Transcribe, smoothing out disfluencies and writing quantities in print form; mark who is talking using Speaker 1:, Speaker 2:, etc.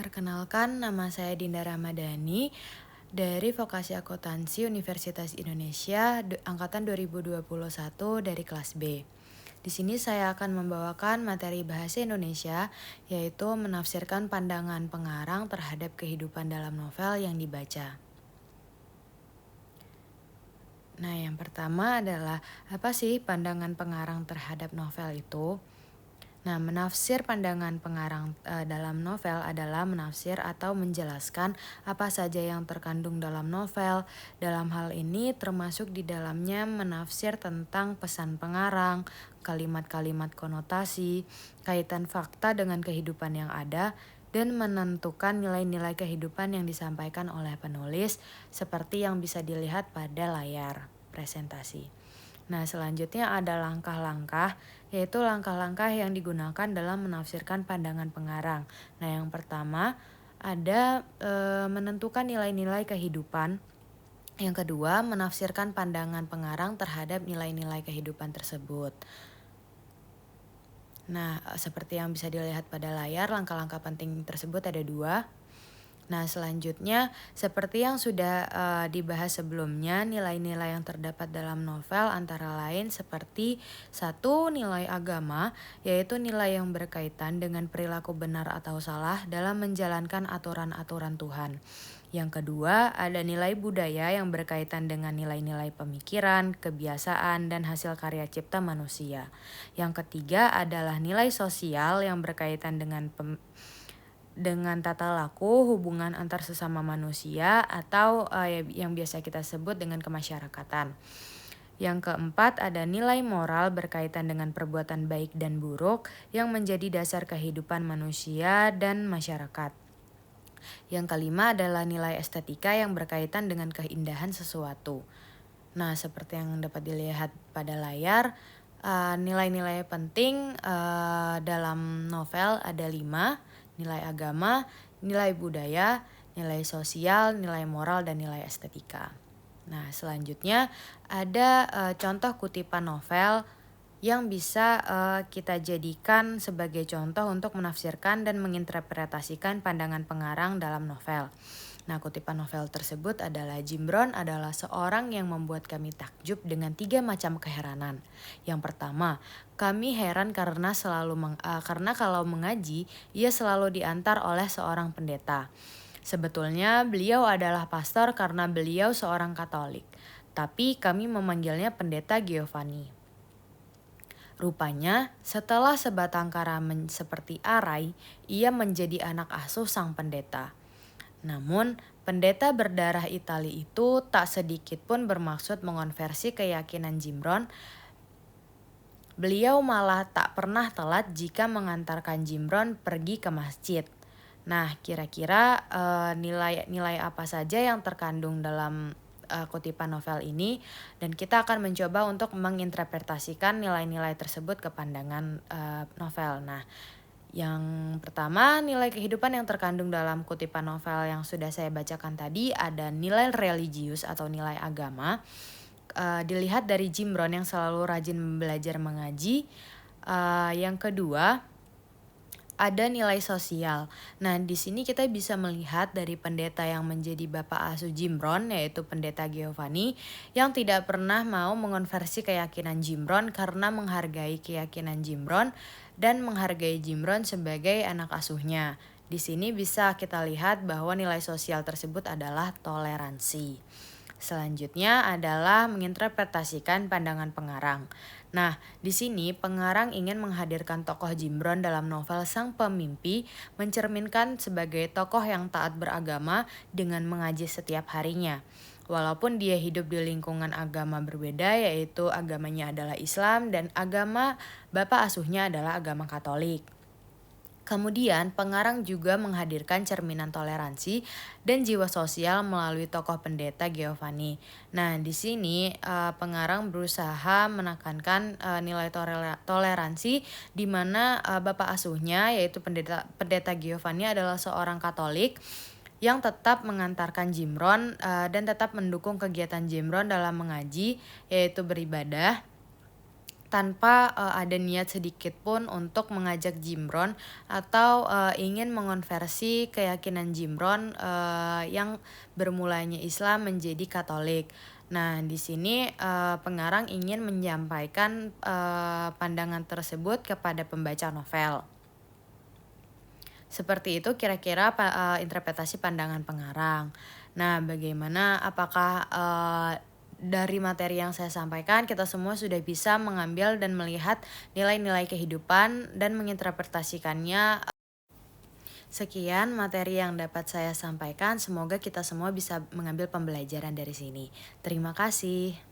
Speaker 1: Perkenalkan, nama saya Dinda Ramadhani dari Vokasi Akuntansi Universitas Indonesia angkatan 2021 dari kelas B. Di sini saya akan membawakan materi bahasa Indonesia, yaitu menafsirkan pandangan pengarang terhadap kehidupan dalam novel yang dibaca. Nah, yang pertama adalah apa sih pandangan pengarang terhadap novel itu? Nah, menafsir pandangan pengarang dalam novel adalah menafsir atau menjelaskan apa saja yang terkandung dalam novel. Dalam hal ini termasuk di dalamnya menafsir tentang pesan pengarang, kalimat-kalimat konotasi, kaitan fakta dengan kehidupan yang ada, dan menentukan nilai-nilai kehidupan yang disampaikan oleh penulis seperti yang bisa dilihat pada layar presentasi. Nah, selanjutnya ada langkah-langkah, yaitu langkah-langkah yang digunakan dalam menafsirkan pandangan pengarang. Nah, yang pertama ada menentukan nilai-nilai kehidupan. Yang kedua, menafsirkan pandangan pengarang terhadap nilai-nilai kehidupan tersebut. Nah, seperti yang bisa dilihat pada layar, langkah-langkah penting tersebut ada dua. Nah, selanjutnya seperti yang sudah dibahas sebelumnya, nilai-nilai yang terdapat dalam novel antara lain seperti satu, nilai agama, yaitu nilai yang berkaitan dengan perilaku benar atau salah dalam menjalankan aturan-aturan Tuhan. Yang kedua, ada nilai budaya yang berkaitan dengan nilai-nilai pemikiran, kebiasaan, dan hasil karya cipta manusia. Yang ketiga adalah nilai sosial yang berkaitan dengan tata laku, hubungan antar sesama manusia, atau yang biasa kita sebut dengan kemasyarakatan. Yang keempat ada nilai moral berkaitan dengan perbuatan baik dan buruk yang menjadi dasar kehidupan manusia dan masyarakat. Yang kelima adalah nilai estetika yang berkaitan dengan keindahan sesuatu. Nah, seperti yang dapat dilihat pada layar, nilai-nilai penting dalam novel ada 5. Nilai agama, nilai budaya, nilai sosial, nilai moral, dan nilai estetika. Nah, selanjutnya ada contoh kutipan novel yang bisa kita jadikan sebagai contoh untuk menafsirkan dan menginterpretasikan pandangan pengarang dalam novel. Nah, kutipan novel tersebut adalah Jim Brown adalah seorang yang membuat kami takjub dengan 3 macam keheranan. Yang pertama, kami heran karena karena kalau mengaji, ia selalu diantar oleh seorang pendeta. Sebetulnya beliau adalah pastor karena beliau seorang Katolik, tapi kami memanggilnya pendeta Giovanni. Rupanya, setelah sebatang kara seperti arai, ia menjadi anak asuh sang pendeta. Namun, pendeta berdarah Itali itu tak sedikit pun bermaksud mengonversi keyakinan Jim Brown. Beliau malah tak pernah telat jika mengantarkan Jim Brown pergi ke masjid. Nah, kira-kira nilai-nilai apa saja yang terkandung dalam kutipan novel ini, dan kita akan mencoba untuk menginterpretasikan nilai-nilai tersebut ke pandangan novel. Nah, yang pertama, nilai kehidupan yang terkandung dalam kutipan novel yang sudah saya bacakan tadi ada nilai religius atau nilai agama. Dilihat dari Jim Brown yang selalu rajin belajar mengaji. Yang kedua, ada nilai sosial. Nah, di sini kita bisa melihat dari pendeta yang menjadi bapak asuh Jim Brown, yaitu pendeta Giovanni, yang tidak pernah mau mengonversi keyakinan Jim Brown karena menghargai keyakinan Jim Brown dan menghargai Jim Brown sebagai anak asuhnya. Di sini bisa kita lihat bahwa nilai sosial tersebut adalah toleransi. Selanjutnya adalah menginterpretasikan pandangan pengarang. Nah, di sini pengarang ingin menghadirkan tokoh Jim Brown dalam novel Sang Pemimpi mencerminkan sebagai tokoh yang taat beragama dengan mengaji setiap harinya. Walaupun dia hidup di lingkungan agama berbeda, yaitu agamanya adalah Islam dan agama bapak asuhnya adalah agama Katolik. Kemudian, pengarang juga menghadirkan cerminan toleransi dan jiwa sosial melalui tokoh pendeta Giovanni. Nah, di sini pengarang berusaha menekankan nilai toleransi di mana bapak asuhnya yaitu pendeta Giovanni adalah seorang Katolik yang tetap mengantarkan Jim Brown dan tetap mendukung kegiatan Jim Brown dalam mengaji, yaitu beribadah. tanpa ada niat sedikit pun untuk mengajak Jimron atau ingin mengonversi keyakinan Jimron yang bermulanya Islam menjadi Katolik. Nah, di sini pengarang ingin menyampaikan pandangan tersebut kepada pembaca novel. Seperti itu kira-kira interpretasi pandangan pengarang. Nah, bagaimana, apakah dari materi yang saya sampaikan kita semua sudah bisa mengambil dan melihat nilai-nilai kehidupan dan menginterpretasikannya? Sekian materi yang dapat saya sampaikan, semoga kita semua bisa mengambil pembelajaran dari sini. Terima kasih.